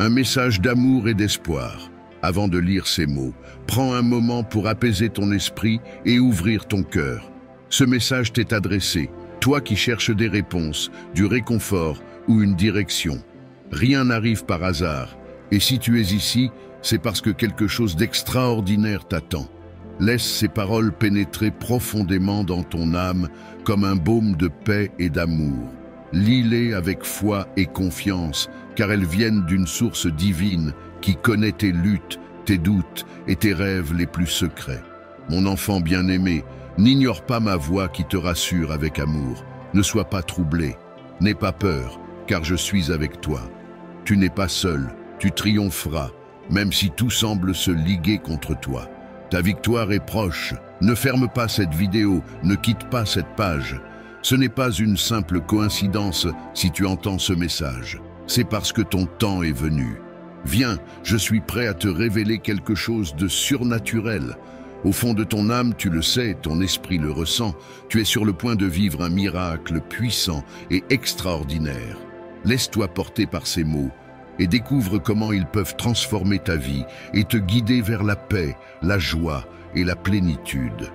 un message d'amour et d'espoir. Avant de lire ces mots, prends un moment pour apaiser ton esprit et ouvrir ton cœur. Ce message t'est adressé, toi qui cherches des réponses, du réconfort ou une direction. Rien n'arrive par hasard, et si tu es ici, c'est parce que quelque chose d'extraordinaire t'attend. Laisse ces paroles pénétrer profondément dans ton âme comme un baume de paix et d'amour. Lis-les avec foi et confiance, car elles viennent d'une source divine qui connaît tes luttes, tes doutes et tes rêves les plus secrets. Mon enfant bien-aimé, n'ignore pas ma voix qui te rassure avec amour. Ne sois pas troublé, n'aie pas peur, car je suis avec toi. Tu n'es pas seul, tu triompheras, même si tout semble se liguer contre toi. Ta victoire est proche. Ne ferme pas cette vidéo, ne quitte pas cette page. Ce n'est pas une simple coïncidence si tu entends ce message. C'est parce que ton temps est venu. Viens, je suis prêt à te révéler quelque chose de surnaturel. Au fond de ton âme, tu le sais, ton esprit le ressent, tu es sur le point de vivre un miracle puissant et extraordinaire. Laisse-toi porter par ces mots et découvre comment ils peuvent transformer ta vie et te guider vers la paix, la joie et la plénitude.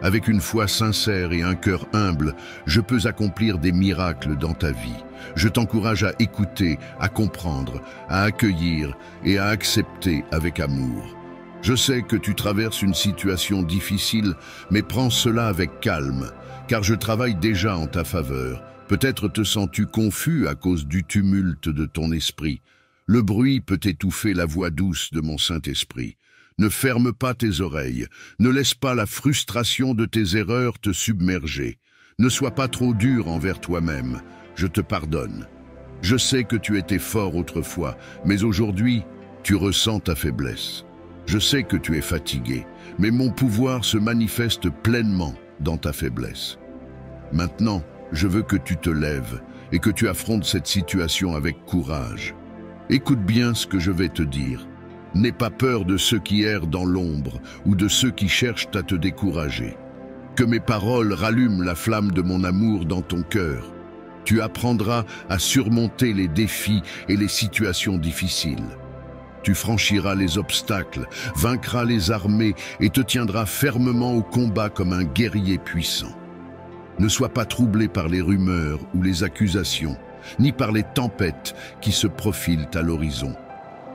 Avec une foi sincère et un cœur humble, je peux accomplir des miracles dans ta vie. Je t'encourage à écouter, à comprendre, à accueillir et à accepter avec amour. Je sais que tu traverses une situation difficile, mais prends cela avec calme, car je travaille déjà en ta faveur. Peut-être te sens-tu confus à cause du tumulte de ton esprit. Le bruit peut étouffer la voix douce de mon Saint-Esprit. Ne ferme pas tes oreilles, ne laisse pas la frustration de tes erreurs te submerger. Ne sois pas trop dur envers toi-même, je te pardonne. Je sais que tu étais fort autrefois, mais aujourd'hui, tu ressens ta faiblesse. Je sais que tu es fatigué, mais mon pouvoir se manifeste pleinement dans ta faiblesse. Maintenant, je veux que tu te lèves et que tu affrontes cette situation avec courage. Écoute bien ce que je vais te dire. N'aie pas peur de ceux qui errent dans l'ombre ou de ceux qui cherchent à te décourager. Que mes paroles rallument la flamme de mon amour dans ton cœur. Tu apprendras à surmonter les défis et les situations difficiles. Tu franchiras les obstacles, vaincras les armées et te tiendras fermement au combat comme un guerrier puissant. Ne sois pas troublé par les rumeurs ou les accusations, ni par les tempêtes qui se profilent à l'horizon.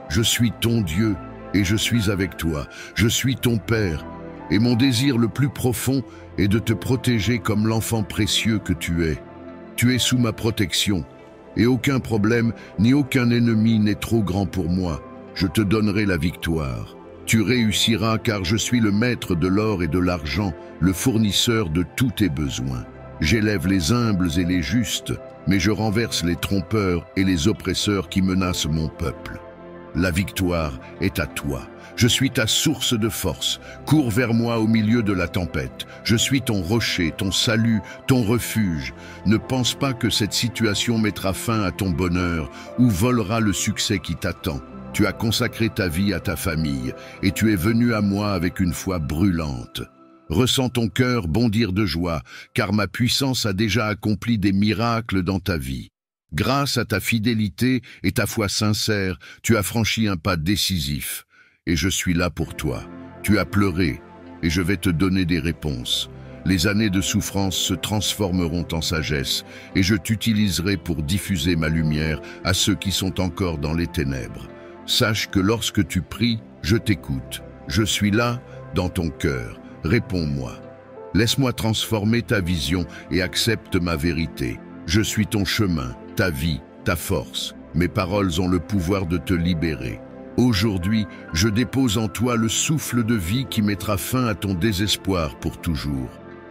Je suis ton Dieu et je suis avec toi. Je suis ton Père et mon désir le plus profond est de te protéger comme l'enfant précieux que tu es. Tu es sous ma protection et aucun problème ni aucun ennemi n'est trop grand pour moi. Je te donnerai la victoire. Tu réussiras car je suis le maître de l'or et de l'argent, le fournisseur de tous tes besoins. J'élève les humbles et les justes, mais je renverse les trompeurs et les oppresseurs qui menacent mon peuple. La victoire est à toi. Je suis ta source de force. Cours vers moi au milieu de la tempête. Je suis ton rocher, ton salut, ton refuge. Ne pense pas que cette situation mettra fin à ton bonheur ou volera le succès qui t'attend. Tu as consacré ta vie à ta famille et tu es venu à moi avec une foi brûlante. Ressens ton cœur bondir de joie, car ma puissance a déjà accompli des miracles dans ta vie. Grâce à ta fidélité et ta foi sincère, tu as franchi un pas décisif. Et je suis là pour toi. Tu as pleuré, et je vais te donner des réponses. Les années de souffrance se transformeront en sagesse, et je t'utiliserai pour diffuser ma lumière à ceux qui sont encore dans les ténèbres. Sache que lorsque tu pries, je t'écoute. Je suis là, dans ton cœur. Réponds-moi. Laisse-moi transformer ta vision et accepte ma vérité. Je suis ton chemin, ta vie, ta force. Mes paroles ont le pouvoir de te libérer. Aujourd'hui, je dépose en toi le souffle de vie qui mettra fin à ton désespoir pour toujours.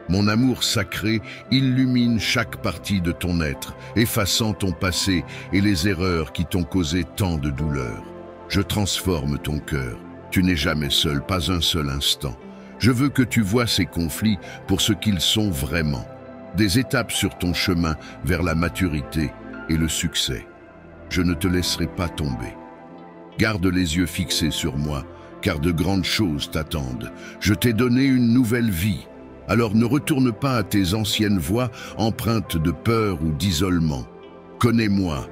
Mon amour sacré illumine chaque partie de ton être, effaçant ton passé et les erreurs qui t'ont causé tant de douleur. Je transforme ton cœur. Tu n'es jamais seul, pas un seul instant. Je veux que tu vois ces conflits pour ce qu'ils sont vraiment. Des étapes sur ton chemin vers la maturité et le succès. Je ne te laisserai pas tomber. Garde les yeux fixés sur moi, car de grandes choses t'attendent. Je t'ai donné une nouvelle vie. Alors ne retourne pas à tes anciennes voies empreintes de peur ou d'isolement. Connais-moi.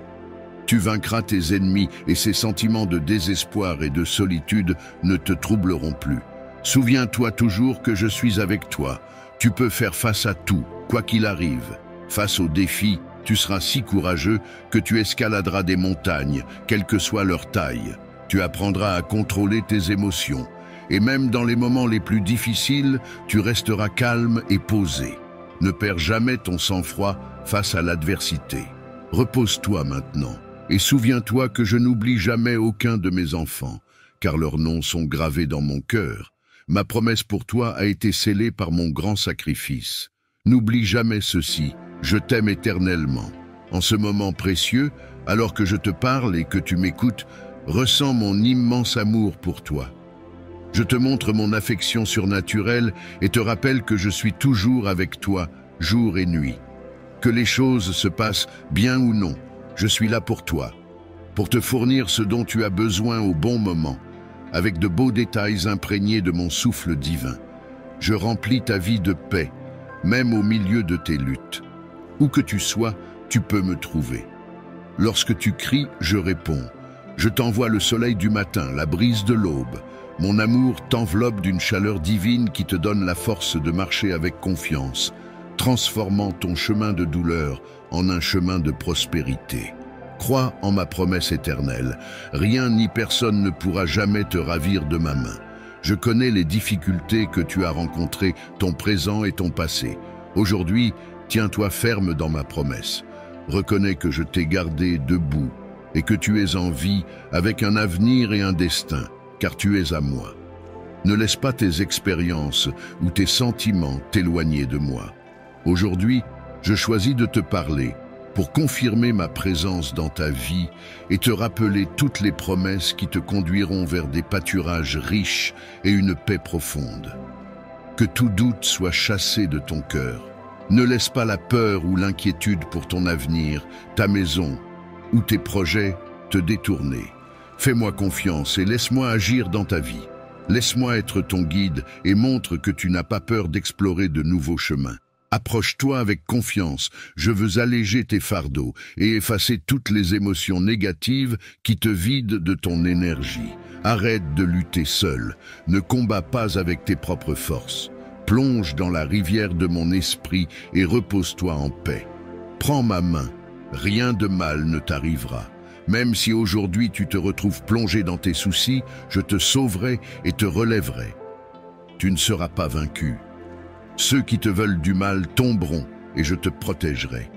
Tu vaincras tes ennemis et ces sentiments de désespoir et de solitude ne te troubleront plus. Souviens-toi toujours que je suis avec toi. Tu peux faire face à tout, quoi qu'il arrive. Face aux défis, tu seras si courageux que tu escaladeras des montagnes, quelle que soit leur taille. Tu apprendras à contrôler tes émotions. Et même dans les moments les plus difficiles, tu resteras calme et posé. Ne perds jamais ton sang-froid face à l'adversité. Repose-toi maintenant et souviens-toi que je n'oublie jamais aucun de mes enfants, car leurs noms sont gravés dans mon cœur. Ma promesse pour toi a été scellée par mon grand sacrifice. N'oublie jamais ceci, je t'aime éternellement. En ce moment précieux, alors que je te parle et que tu m'écoutes, ressens mon immense amour pour toi. Je te montre mon affection surnaturelle et te rappelle que je suis toujours avec toi, jour et nuit. Que les choses se passent bien ou non, je suis là pour toi, pour te fournir ce dont tu as besoin au bon moment, avec de beaux détails imprégnés de mon souffle divin. Je remplis ta vie de paix, même au milieu de tes luttes. Où que tu sois, tu peux me trouver. Lorsque tu cries, je réponds. Je t'envoie le soleil du matin, la brise de l'aube. Mon amour t'enveloppe d'une chaleur divine qui te donne la force de marcher avec confiance, transformant ton chemin de douleur en un chemin de prospérité. Crois en ma promesse éternelle. Rien ni personne ne pourra jamais te ravir de ma main. Je connais les difficultés que tu as rencontrées, ton présent et ton passé. Aujourd'hui, tiens-toi ferme dans ma promesse. Reconnais que je t'ai gardé debout et que tu es en vie avec un avenir et un destin, car tu es à moi. Ne laisse pas tes expériences ou tes sentiments t'éloigner de moi. Aujourd'hui, je choisis de te parler pour confirmer ma présence dans ta vie et te rappeler toutes les promesses qui te conduiront vers des pâturages riches et une paix profonde. Que tout doute soit chassé de ton cœur. Ne laisse pas la peur ou l'inquiétude pour ton avenir, ta maison ou tes projets te détourner. Fais-moi confiance et laisse-moi agir dans ta vie. Laisse-moi être ton guide et montre que tu n'as pas peur d'explorer de nouveaux chemins. Approche-toi avec confiance, je veux alléger tes fardeaux et effacer toutes les émotions négatives qui te vident de ton énergie. Arrête de lutter seul, ne combats pas avec tes propres forces. Plonge dans la rivière de mon esprit et repose-toi en paix. Prends ma main, rien de mal ne t'arrivera. Même si aujourd'hui tu te retrouves plongé dans tes soucis, je te sauverai et te relèverai. Tu ne seras pas vaincu. Ceux qui te veulent du mal tomberont et je te protégerai.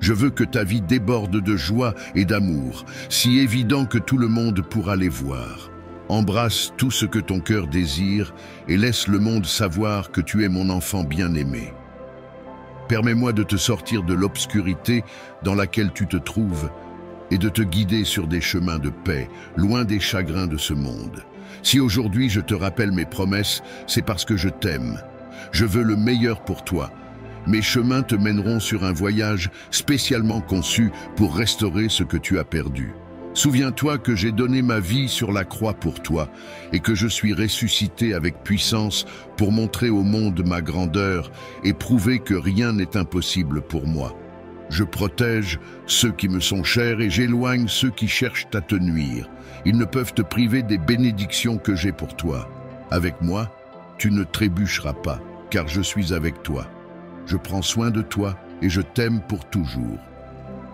Je veux que ta vie déborde de joie et d'amour, si évident que tout le monde pourra les voir. Embrasse tout ce que ton cœur désire et laisse le monde savoir que tu es mon enfant bien-aimé. Permets-moi de te sortir de l'obscurité dans laquelle tu te trouves et de te guider sur des chemins de paix, loin des chagrins de ce monde. Si aujourd'hui je te rappelle mes promesses, c'est parce que je t'aime. Je veux le meilleur pour toi. Mes chemins te mèneront sur un voyage spécialement conçu pour restaurer ce que tu as perdu. Souviens-toi que j'ai donné ma vie sur la croix pour toi et que je suis ressuscité avec puissance pour montrer au monde ma grandeur et prouver que rien n'est impossible pour moi. Je protège ceux qui me sont chers et j'éloigne ceux qui cherchent à te nuire. Ils ne peuvent te priver des bénédictions que j'ai pour toi. Avec moi, tu ne trébucheras pas, car je suis avec toi. Je prends soin de toi et je t'aime pour toujours.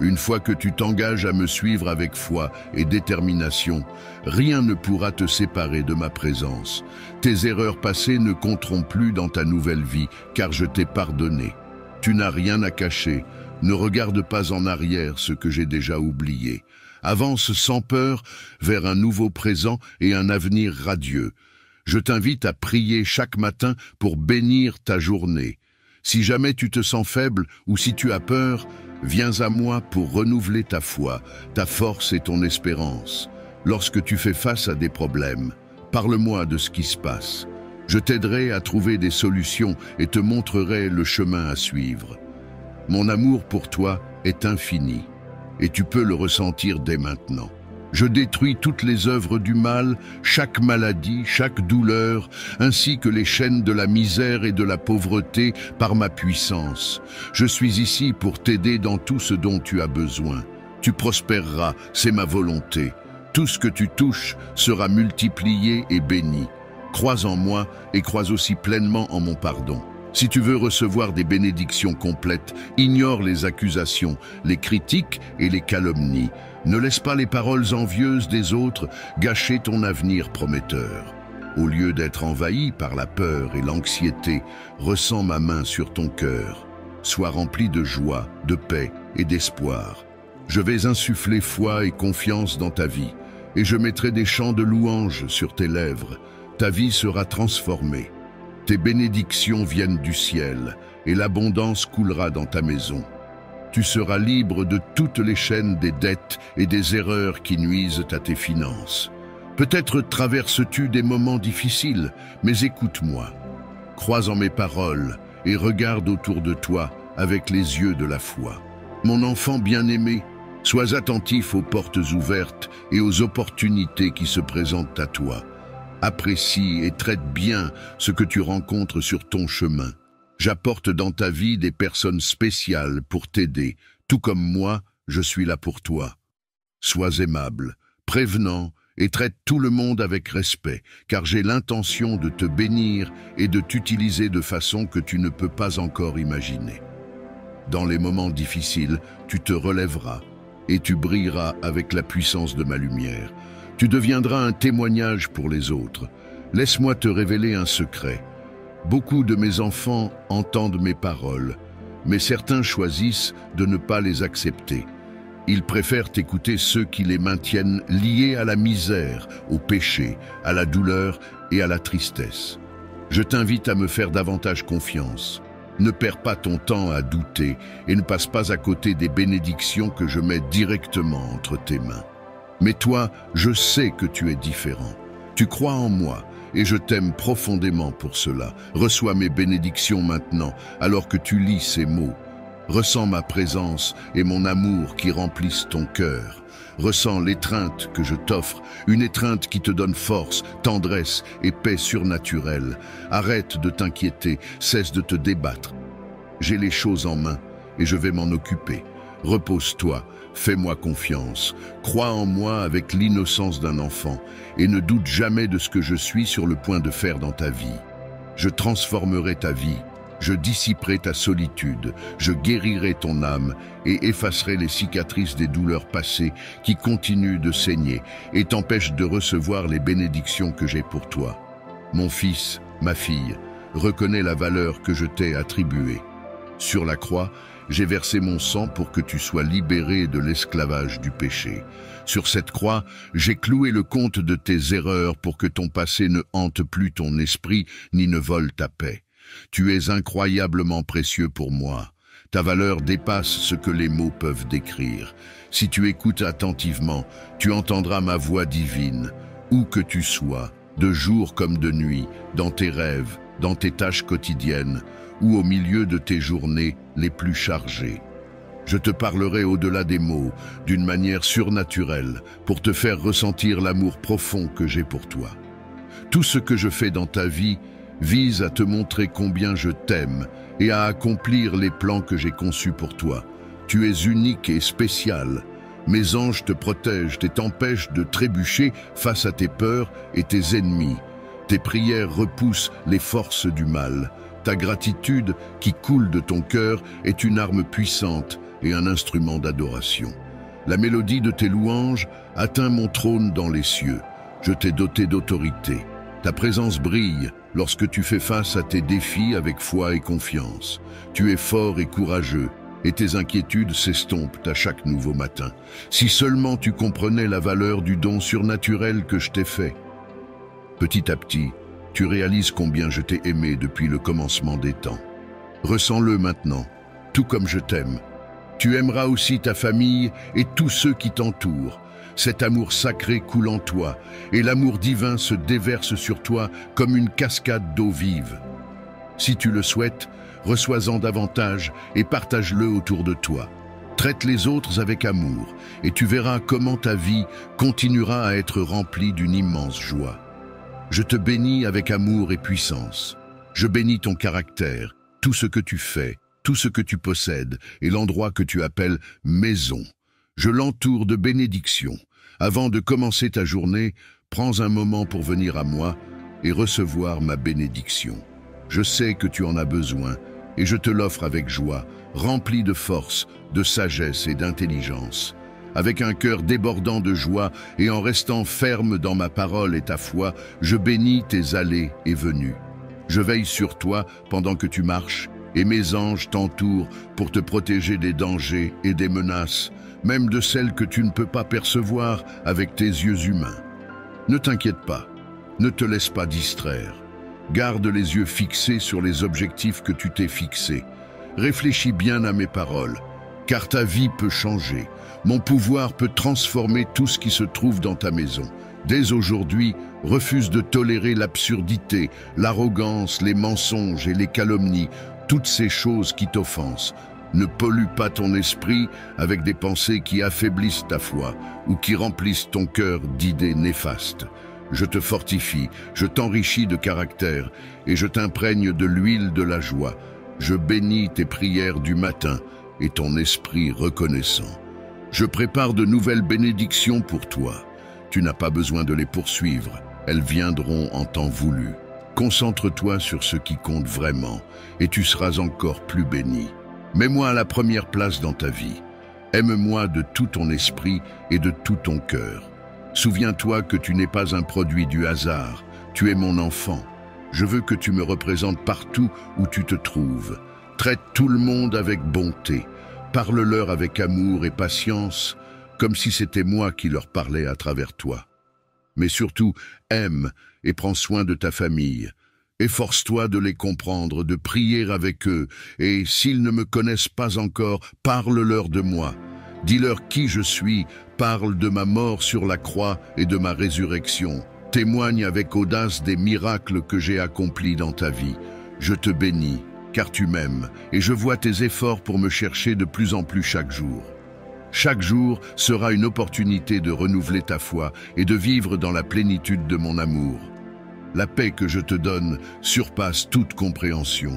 Une fois que tu t'engages à me suivre avec foi et détermination, rien ne pourra te séparer de ma présence. Tes erreurs passées ne compteront plus dans ta nouvelle vie, car je t'ai pardonné. Tu n'as rien à cacher. Ne regarde pas en arrière ce que j'ai déjà oublié. Avance sans peur vers un nouveau présent et un avenir radieux. Je t'invite à prier chaque matin pour bénir ta journée. Si jamais tu te sens faible ou si tu as peur, viens à moi pour renouveler ta foi, ta force et ton espérance. Lorsque tu fais face à des problèmes, parle-moi de ce qui se passe. Je t'aiderai à trouver des solutions et te montrerai le chemin à suivre. Mon amour pour toi est infini et tu peux le ressentir dès maintenant. Je détruis toutes les œuvres du mal, chaque maladie, chaque douleur, ainsi que les chaînes de la misère et de la pauvreté par ma puissance. Je suis ici pour t'aider dans tout ce dont tu as besoin. Tu prospéreras, c'est ma volonté. Tout ce que tu touches sera multiplié et béni. Crois en moi et crois aussi pleinement en mon pardon. Si tu veux recevoir des bénédictions complètes, ignore les accusations, les critiques et les calomnies. Ne laisse pas les paroles envieuses des autres gâcher ton avenir prometteur. Au lieu d'être envahi par la peur et l'anxiété, ressens ma main sur ton cœur. Sois rempli de joie, de paix et d'espoir. Je vais insuffler foi et confiance dans ta vie, et je mettrai des chants de louanges sur tes lèvres. Ta vie sera transformée. Tes bénédictions viennent du ciel, et l'abondance coulera dans ta maison. Tu seras libre de toutes les chaînes des dettes et des erreurs qui nuisent à tes finances. Peut-être traverses-tu des moments difficiles, mais écoute-moi. Crois en mes paroles et regarde autour de toi avec les yeux de la foi. Mon enfant bien-aimé, sois attentif aux portes ouvertes et aux opportunités qui se présentent à toi. Apprécie et traite bien ce que tu rencontres sur ton chemin. J'apporte dans ta vie des personnes spéciales pour t'aider, tout comme moi, je suis là pour toi. Sois aimable, prévenant et traite tout le monde avec respect, car j'ai l'intention de te bénir et de t'utiliser de façon que tu ne peux pas encore imaginer. Dans les moments difficiles, tu te relèveras et tu brilleras avec la puissance de ma lumière. Tu deviendras un témoignage pour les autres. Laisse-moi te révéler un secret. Beaucoup de mes enfants entendent mes paroles, mais certains choisissent de ne pas les accepter. Ils préfèrent écouter ceux qui les maintiennent liés à la misère, au péché, à la douleur et à la tristesse. Je t'invite à me faire davantage confiance. Ne perds pas ton temps à douter et ne passe pas à côté des bénédictions que je mets directement entre tes mains. Mais toi, je sais que tu es différent. Tu crois en moi et je t'aime profondément pour cela. Reçois mes bénédictions maintenant alors que tu lis ces mots. Ressens ma présence et mon amour qui remplissent ton cœur. Ressens l'étreinte que je t'offre, une étreinte qui te donne force, tendresse et paix surnaturelle. Arrête de t'inquiéter, cesse de te débattre. J'ai les choses en main et je vais m'en occuper. Repose-toi, fais-moi confiance. Crois en moi avec l'innocence d'un enfant et ne doute jamais de ce que je suis sur le point de faire dans ta vie. Je transformerai ta vie. Je dissiperai ta solitude, je guérirai ton âme et effacerai les cicatrices des douleurs passées qui continuent de saigner et t'empêchent de recevoir les bénédictions que j'ai pour toi. Mon fils, ma fille, reconnais la valeur que je t'ai attribuée. Sur la croix, j'ai versé mon sang pour que tu sois libéré de l'esclavage du péché. Sur cette croix, j'ai cloué le compte de tes erreurs pour que ton passé ne hante plus ton esprit ni ne vole ta paix. Tu es incroyablement précieux pour moi. Ta valeur dépasse ce que les mots peuvent décrire. Si tu écoutes attentivement, tu entendras ma voix divine. Où que tu sois, de jour comme de nuit, dans tes rêves, dans tes tâches quotidiennes, ou au milieu de tes journées les plus chargées. Je te parlerai au-delà des mots, d'une manière surnaturelle, pour te faire ressentir l'amour profond que j'ai pour toi. Tout ce que je fais dans ta vie vise à te montrer combien je t'aime et à accomplir les plans que j'ai conçus pour toi. Tu es unique et spécial. Mes anges te protègent et t'empêchent de trébucher face à tes peurs et tes ennemis. Tes prières repoussent les forces du mal. Ta gratitude qui coule de ton cœur est une arme puissante et un instrument d'adoration. La mélodie de tes louanges atteint mon trône dans les cieux. Je t'ai doté d'autorité. Ta présence brille lorsque tu fais face à tes défis avec foi et confiance. Tu es fort et courageux, et tes inquiétudes s'estompent à chaque nouveau matin. Si seulement tu comprenais la valeur du don surnaturel que je t'ai fait. Petit à petit, tu réalises combien je t'ai aimé depuis le commencement des temps. Ressens-le maintenant, tout comme je t'aime. Tu aimeras aussi ta famille et tous ceux qui t'entourent. Cet amour sacré coule en toi, et l'amour divin se déverse sur toi comme une cascade d'eau vive. Si tu le souhaites, reçois-en davantage et partage-le autour de toi. Traite les autres avec amour, et tu verras comment ta vie continuera à être remplie d'une immense joie. Je te bénis avec amour et puissance. Je bénis ton caractère, tout ce que tu fais, tout ce que tu possèdes, et l'endroit que tu appelles maison. Je l'entoure de bénédictions. Avant de commencer ta journée, prends un moment pour venir à moi et recevoir ma bénédiction. Je sais que tu en as besoin et je te l'offre avec joie, rempli de force, de sagesse et d'intelligence. Avec un cœur débordant de joie et en restant ferme dans ma parole et ta foi, je bénis tes allées et venues. Je veille sur toi pendant que tu marches et mes anges t'entourent pour te protéger des dangers et des menaces, même de celles que tu ne peux pas percevoir avec tes yeux humains. Ne t'inquiète pas, ne te laisse pas distraire. Garde les yeux fixés sur les objectifs que tu t'es fixés. Réfléchis bien à mes paroles, car ta vie peut changer. Mon pouvoir peut transformer tout ce qui se trouve dans ta maison. Dès aujourd'hui, refuse de tolérer l'absurdité, l'arrogance, les mensonges et les calomnies, toutes ces choses qui t'offensent. Ne pollue pas ton esprit avec des pensées qui affaiblissent ta foi ou qui remplissent ton cœur d'idées néfastes. Je te fortifie, je t'enrichis de caractère et je t'imprègne de l'huile de la joie. Je bénis tes prières du matin et ton esprit reconnaissant. Je prépare de nouvelles bénédictions pour toi. Tu n'as pas besoin de les poursuivre, elles viendront en temps voulu. Concentre-toi sur ce qui compte vraiment et tu seras encore plus béni. Mets-moi à la première place dans ta vie. Aime-moi de tout ton esprit et de tout ton cœur. Souviens-toi que tu n'es pas un produit du hasard, tu es mon enfant. Je veux que tu me représentes partout où tu te trouves. Traite tout le monde avec bonté. Parle-leur avec amour et patience, comme si c'était moi qui leur parlais à travers toi. Mais surtout, aime et prends soin de ta famille. Efforce-toi de les comprendre, de prier avec eux, et s'ils ne me connaissent pas encore, parle-leur de moi. Dis-leur qui je suis, parle de ma mort sur la croix et de ma résurrection. Témoigne avec audace des miracles que j'ai accomplis dans ta vie. Je te bénis, car tu m'aimes, et je vois tes efforts pour me chercher de plus en plus chaque jour. Chaque jour sera une opportunité de renouveler ta foi et de vivre dans la plénitude de mon amour. La paix que je te donne surpasse toute compréhension.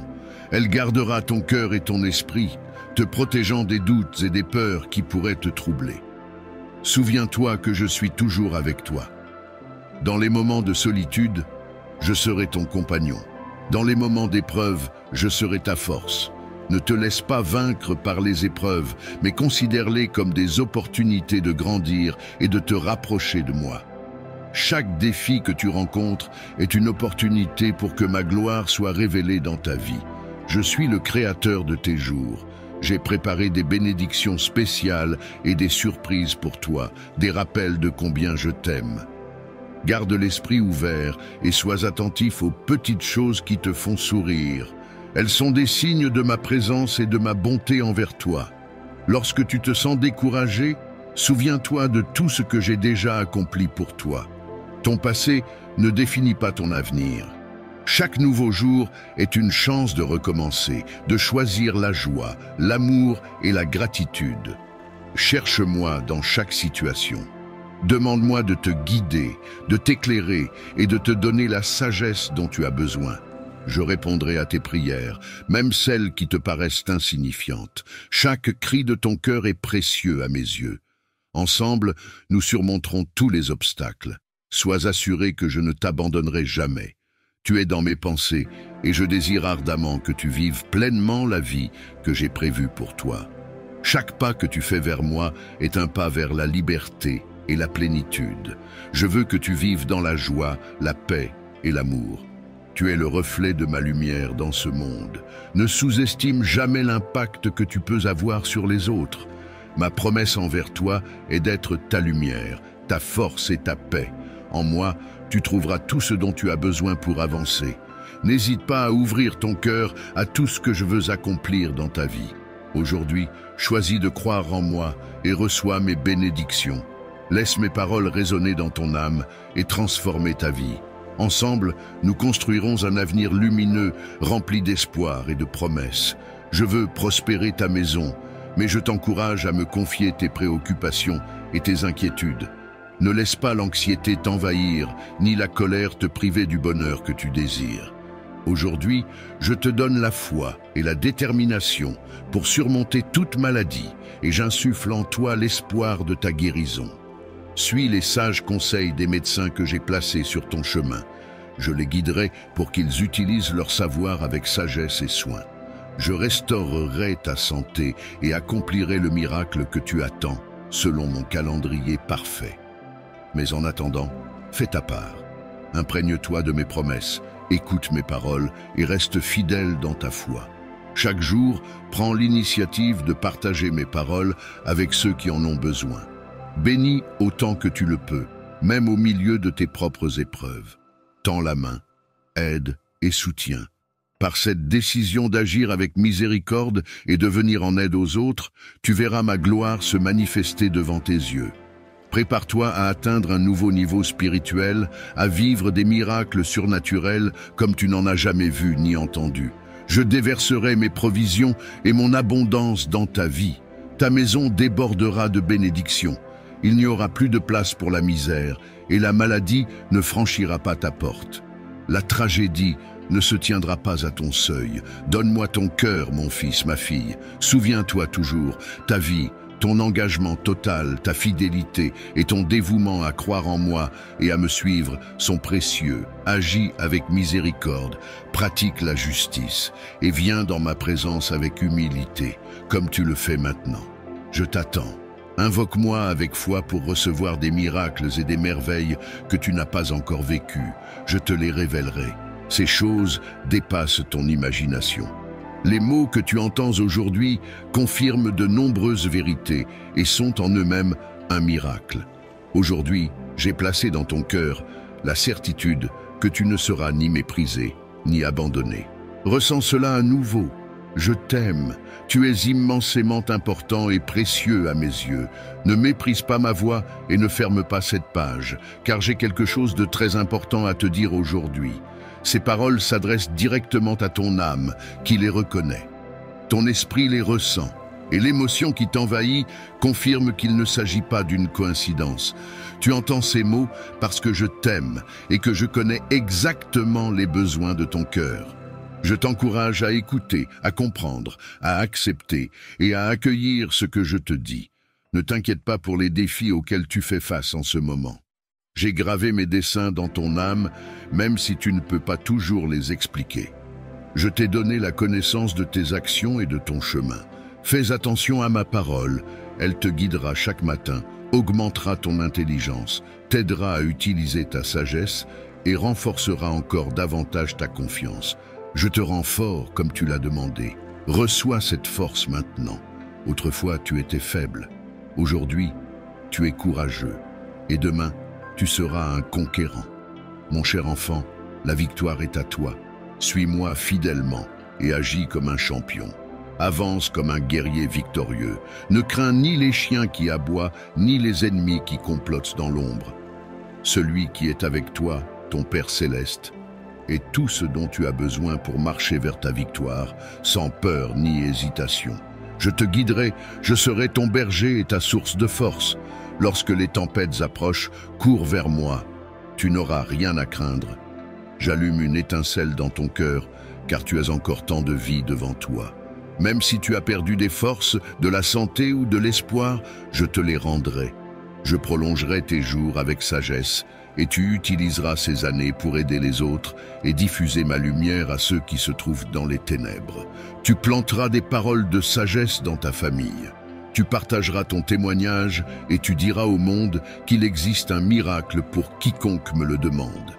Elle gardera ton cœur et ton esprit, te protégeant des doutes et des peurs qui pourraient te troubler. Souviens-toi que je suis toujours avec toi. Dans les moments de solitude, je serai ton compagnon. Dans les moments d'épreuve, je serai ta force. Ne te laisse pas vaincre par les épreuves, mais considère-les comme des opportunités de grandir et de te rapprocher de moi. Chaque défi que tu rencontres est une opportunité pour que ma gloire soit révélée dans ta vie. Je suis le créateur de tes jours. J'ai préparé des bénédictions spéciales et des surprises pour toi, des rappels de combien je t'aime. Garde l'esprit ouvert et sois attentif aux petites choses qui te font sourire. Elles sont des signes de ma présence et de ma bonté envers toi. Lorsque tu te sens découragé, souviens-toi de tout ce que j'ai déjà accompli pour toi. Ton passé ne définit pas ton avenir. Chaque nouveau jour est une chance de recommencer, de choisir la joie, l'amour et la gratitude. Cherche-moi dans chaque situation. Demande-moi de te guider, de t'éclairer et de te donner la sagesse dont tu as besoin. Je répondrai à tes prières, même celles qui te paraissent insignifiantes. Chaque cri de ton cœur est précieux à mes yeux. Ensemble, nous surmonterons tous les obstacles. Sois assuré que je ne t'abandonnerai jamais. Tu es dans mes pensées et je désire ardemment que tu vives pleinement la vie que j'ai prévue pour toi. Chaque pas que tu fais vers moi est un pas vers la liberté et la plénitude. Je veux que tu vives dans la joie, la paix et l'amour. Tu es le reflet de ma lumière dans ce monde. Ne sous-estime jamais l'impact que tu peux avoir sur les autres. Ma promesse envers toi est d'être ta lumière, ta force et ta paix. En moi, tu trouveras tout ce dont tu as besoin pour avancer. N'hésite pas à ouvrir ton cœur à tout ce que je veux accomplir dans ta vie. Aujourd'hui, choisis de croire en moi et reçois mes bénédictions. Laisse mes paroles résonner dans ton âme et transformer ta vie. Ensemble, nous construirons un avenir lumineux, rempli d'espoir et de promesses. Je veux prospérer ta maison, mais je t'encourage à me confier tes préoccupations et tes inquiétudes. Ne laisse pas l'anxiété t'envahir, ni la colère te priver du bonheur que tu désires. Aujourd'hui, je te donne la foi et la détermination pour surmonter toute maladie et j'insuffle en toi l'espoir de ta guérison. Suis les sages conseils des médecins que j'ai placés sur ton chemin. Je les guiderai pour qu'ils utilisent leur savoir avec sagesse et soin. Je restaurerai ta santé et accomplirai le miracle que tu attends, selon mon calendrier parfait. Mais en attendant, fais ta part. Imprègne-toi de mes promesses, écoute mes paroles et reste fidèle dans ta foi. Chaque jour, prends l'initiative de partager mes paroles avec ceux qui en ont besoin. Bénis autant que tu le peux, même au milieu de tes propres épreuves. Tends la main, aide et soutiens. Par cette décision d'agir avec miséricorde et de venir en aide aux autres, tu verras ma gloire se manifester devant tes yeux. Prépare-toi à atteindre un nouveau niveau spirituel, à vivre des miracles surnaturels comme tu n'en as jamais vu ni entendu. Je déverserai mes provisions et mon abondance dans ta vie. Ta maison débordera de bénédictions. Il n'y aura plus de place pour la misère et la maladie ne franchira pas ta porte. La tragédie ne se tiendra pas à ton seuil. Donne-moi ton cœur, mon fils, ma fille. Souviens-toi toujours, ta vie, ton engagement total, ta fidélité et ton dévouement à croire en moi et à me suivre sont précieux. Agis avec miséricorde, pratique la justice et viens dans ma présence avec humilité, comme tu le fais maintenant. Je t'attends. Invoque-moi avec foi pour recevoir des miracles et des merveilles que tu n'as pas encore vécues. Je te les révélerai. Ces choses dépassent ton imagination. Les mots que tu entends aujourd'hui confirment de nombreuses vérités et sont en eux-mêmes un miracle. Aujourd'hui, j'ai placé dans ton cœur la certitude que tu ne seras ni méprisé, ni abandonné. Ressens cela à nouveau. Je t'aime. Tu es immensément important et précieux à mes yeux. Ne méprise pas ma voix et ne ferme pas cette page, car j'ai quelque chose de très important à te dire aujourd'hui. Ces paroles s'adressent directement à ton âme, qui les reconnaît. Ton esprit les ressent, et l'émotion qui t'envahit confirme qu'il ne s'agit pas d'une coïncidence. Tu entends ces mots parce que je t'aime et que je connais exactement les besoins de ton cœur. Je t'encourage à écouter, à comprendre, à accepter et à accueillir ce que je te dis. Ne t'inquiète pas pour les défis auxquels tu fais face en ce moment. J'ai gravé mes desseins dans ton âme, même si tu ne peux pas toujours les expliquer. Je t'ai donné la connaissance de tes actions et de ton chemin. Fais attention à ma parole, elle te guidera chaque matin, augmentera ton intelligence, t'aidera à utiliser ta sagesse et renforcera encore davantage ta confiance. Je te rends fort comme tu l'as demandé. Reçois cette force maintenant. Autrefois, tu étais faible. Aujourd'hui, tu es courageux. Et demain, tu seras un conquérant. Mon cher enfant, la victoire est à toi. Suis-moi fidèlement et agis comme un champion. Avance comme un guerrier victorieux. Ne crains ni les chiens qui aboient, ni les ennemis qui complotent dans l'ombre. Celui qui est avec toi, ton Père céleste, est tout ce dont tu as besoin pour marcher vers ta victoire, sans peur ni hésitation. Je te guiderai, je serai ton berger et ta source de force. Lorsque les tempêtes approchent, cours vers moi. Tu n'auras rien à craindre. J'allume une étincelle dans ton cœur, car tu as encore tant de vie devant toi. Même si tu as perdu des forces, de la santé ou de l'espoir, je te les rendrai. Je prolongerai tes jours avec sagesse, et tu utiliseras ces années pour aider les autres et diffuser ma lumière à ceux qui se trouvent dans les ténèbres. Tu planteras des paroles de sagesse dans ta famille. Tu partageras ton témoignage et tu diras au monde qu'il existe un miracle pour quiconque me le demande.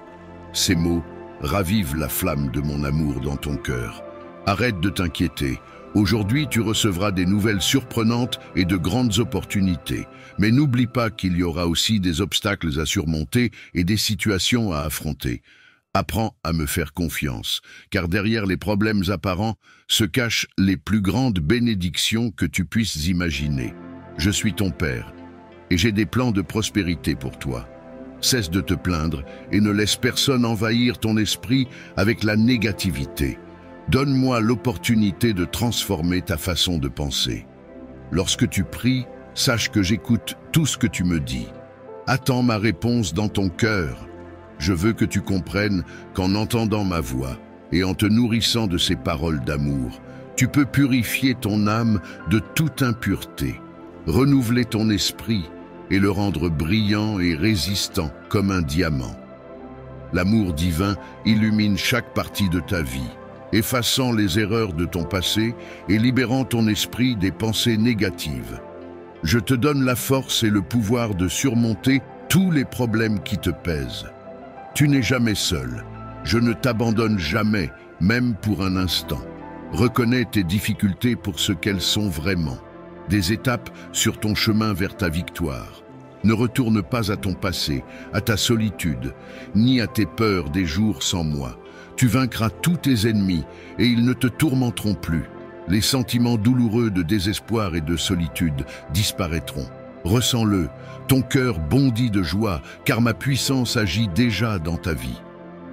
Ces mots ravivent la flamme de mon amour dans ton cœur. Arrête de t'inquiéter. Aujourd'hui, tu recevras des nouvelles surprenantes et de grandes opportunités. Mais n'oublie pas qu'il y aura aussi des obstacles à surmonter et des situations à affronter. Apprends à me faire confiance, car derrière les problèmes apparents se cachent les plus grandes bénédictions que tu puisses imaginer. Je suis ton Père, et j'ai des plans de prospérité pour toi. Cesse de te plaindre et ne laisse personne envahir ton esprit avec la négativité. Donne-moi l'opportunité de transformer ta façon de penser. Lorsque tu pries, sache que j'écoute tout ce que tu me dis. Attends ma réponse dans ton cœur. Je veux que tu comprennes qu'en entendant ma voix, et en te nourrissant de ces paroles d'amour, tu peux purifier ton âme de toute impureté, renouveler ton esprit et le rendre brillant et résistant comme un diamant. L'amour divin illumine chaque partie de ta vie, effaçant les erreurs de ton passé et libérant ton esprit des pensées négatives. Je te donne la force et le pouvoir de surmonter tous les problèmes qui te pèsent. Tu n'es jamais seul. Je ne t'abandonne jamais, même pour un instant. Reconnais tes difficultés pour ce qu'elles sont vraiment, des étapes sur ton chemin vers ta victoire. Ne retourne pas à ton passé, à ta solitude, ni à tes peurs des jours sans moi. Tu vaincras tous tes ennemis et ils ne te tourmenteront plus. Les sentiments douloureux de désespoir et de solitude disparaîtront. Ressens-le, ton cœur bondit de joie, car ma puissance agit déjà dans ta vie.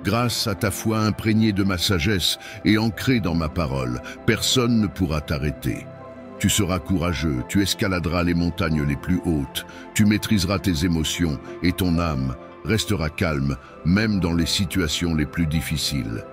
Grâce à ta foi imprégnée de ma sagesse et ancrée dans ma parole, personne ne pourra t'arrêter. Tu seras courageux, tu escaladeras les montagnes les plus hautes, tu maîtriseras tes émotions et ton âme restera calme, même dans les situations les plus difficiles.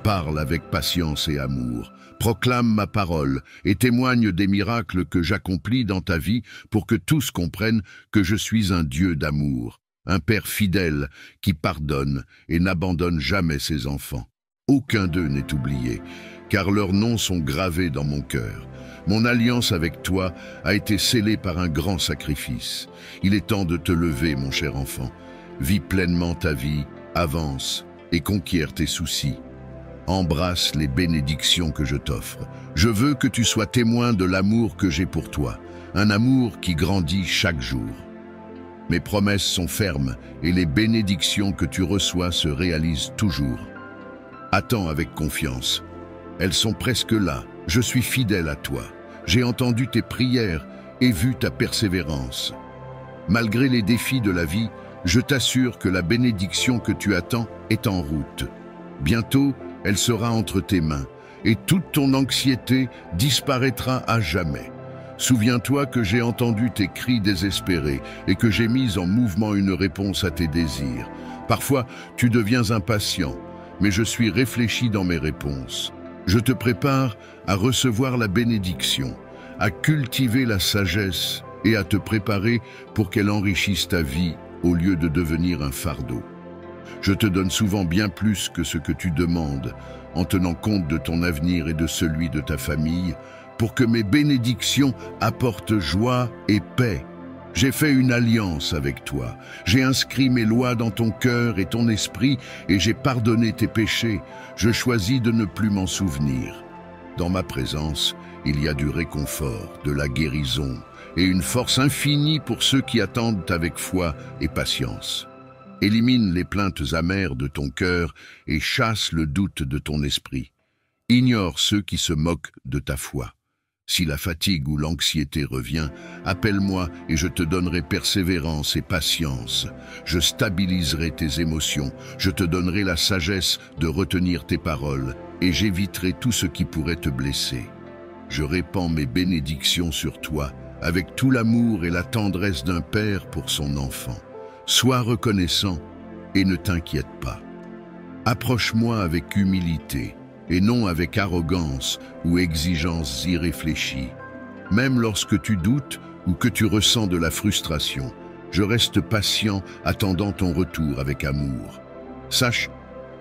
Parle avec patience et amour, proclame ma parole et témoigne des miracles que j'accomplis dans ta vie pour que tous comprennent que je suis un Dieu d'amour, un Père fidèle qui pardonne et n'abandonne jamais ses enfants. Aucun d'eux n'est oublié, car leurs noms sont gravés dans mon cœur. Mon alliance avec toi a été scellée par un grand sacrifice. Il est temps de te lever, mon cher enfant. Vis pleinement ta vie, avance et conquiers tes soucis. Embrasse les bénédictions que je t'offre. Je veux que tu sois témoin de l'amour que j'ai pour toi, un amour qui grandit chaque jour. Mes promesses sont fermes et les bénédictions que tu reçois se réalisent toujours. Attends avec confiance. Elles sont presque là. Je suis fidèle à toi. J'ai entendu tes prières et vu ta persévérance. Malgré les défis de la vie, je t'assure que la bénédiction que tu attends est en route. Bientôt, elle sera entre tes mains et toute ton anxiété disparaîtra à jamais. Souviens-toi que j'ai entendu tes cris désespérés et que j'ai mis en mouvement une réponse à tes désirs. Parfois, tu deviens impatient, mais je suis réfléchi dans mes réponses. Je te prépare à recevoir la bénédiction, à cultiver la sagesse et à te préparer pour qu'elle enrichisse ta vie au lieu de devenir un fardeau. Je te donne souvent bien plus que ce que tu demandes, en tenant compte de ton avenir et de celui de ta famille, pour que mes bénédictions apportent joie et paix. J'ai fait une alliance avec toi. J'ai inscrit mes lois dans ton cœur et ton esprit et j'ai pardonné tes péchés. Je choisis de ne plus m'en souvenir. Dans ma présence, il y a du réconfort, de la guérison et une force infinie pour ceux qui attendent avec foi et patience. Élimine les plaintes amères de ton cœur et chasse le doute de ton esprit. Ignore ceux qui se moquent de ta foi. Si la fatigue ou l'anxiété revient, appelle-moi et je te donnerai persévérance et patience. Je stabiliserai tes émotions, je te donnerai la sagesse de retenir tes paroles et j'éviterai tout ce qui pourrait te blesser. Je répands mes bénédictions sur toi avec tout l'amour et la tendresse d'un père pour son enfant. Sois reconnaissant et ne t'inquiète pas. Approche-moi avec humilité et non avec arrogance ou exigence irréfléchie. Même lorsque tu doutes ou que tu ressens de la frustration, je reste patient attendant ton retour avec amour. Sache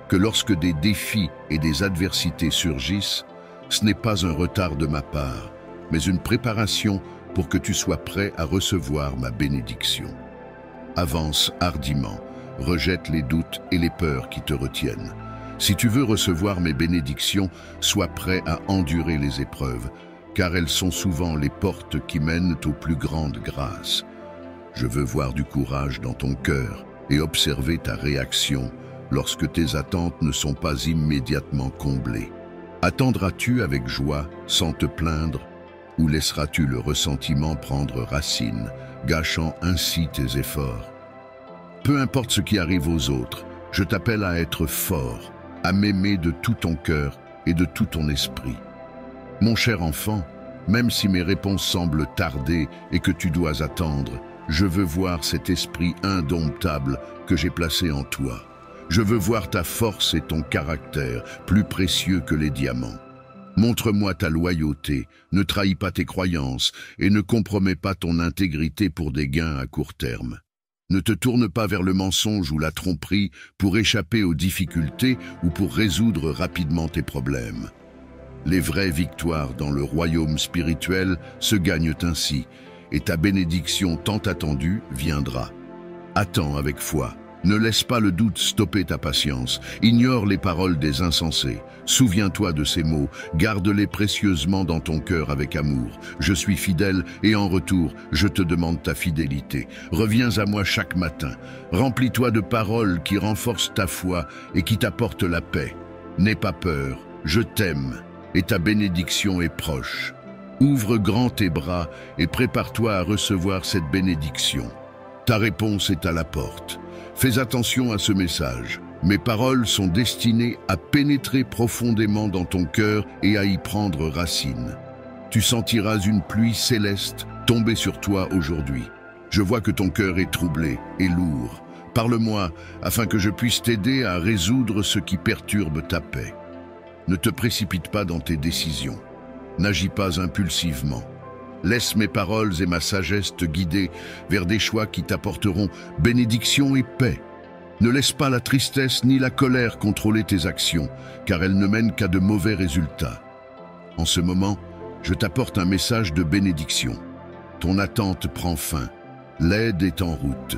que lorsque des défis et des adversités surgissent, ce n'est pas un retard de ma part, mais une préparation pour que tu sois prêt à recevoir ma bénédiction. Avance hardiment, rejette les doutes et les peurs qui te retiennent. Si tu veux recevoir mes bénédictions, sois prêt à endurer les épreuves, car elles sont souvent les portes qui mènent aux plus grandes grâces. Je veux voir du courage dans ton cœur et observer ta réaction lorsque tes attentes ne sont pas immédiatement comblées. Attendras-tu avec joie, sans te plaindre, ou laisseras-tu le ressentiment prendre racine, gâchant ainsi tes efforts? Peu importe ce qui arrive aux autres, je t'appelle à être fort, à m'aimer de tout ton cœur et de tout ton esprit. Mon cher enfant, même si mes réponses semblent tarder et que tu dois attendre, je veux voir cet esprit indomptable que j'ai placé en toi. Je veux voir ta force et ton caractère, plus précieux que les diamants. Montre-moi ta loyauté, ne trahis pas tes croyances et ne compromets pas ton intégrité pour des gains à court terme. Ne te tourne pas vers le mensonge ou la tromperie pour échapper aux difficultés ou pour résoudre rapidement tes problèmes. Les vraies victoires dans le royaume spirituel se gagnent ainsi, et ta bénédiction tant attendue viendra. Attends avec foi. Ne laisse pas le doute stopper ta patience. Ignore les paroles des insensés. Souviens-toi de ces mots. Garde-les précieusement dans ton cœur avec amour. Je suis fidèle et en retour, je te demande ta fidélité. Reviens à moi chaque matin. Remplis-toi de paroles qui renforcent ta foi et qui t'apportent la paix. N'aie pas peur. Je t'aime et ta bénédiction est proche. Ouvre grand tes bras et prépare-toi à recevoir cette bénédiction. Ta réponse est à la porte. Fais attention à ce message. Mes paroles sont destinées à pénétrer profondément dans ton cœur et à y prendre racine. Tu sentiras une pluie céleste tomber sur toi aujourd'hui. Je vois que ton cœur est troublé et lourd. Parle-moi afin que je puisse t'aider à résoudre ce qui perturbe ta paix. Ne te précipite pas dans tes décisions. N'agis pas impulsivement. Laisse mes paroles et ma sagesse te guider vers des choix qui t'apporteront bénédiction et paix. Ne laisse pas la tristesse ni la colère contrôler tes actions, car elles ne mènent qu'à de mauvais résultats. En ce moment, je t'apporte un message de bénédiction. Ton attente prend fin. L'aide est en route.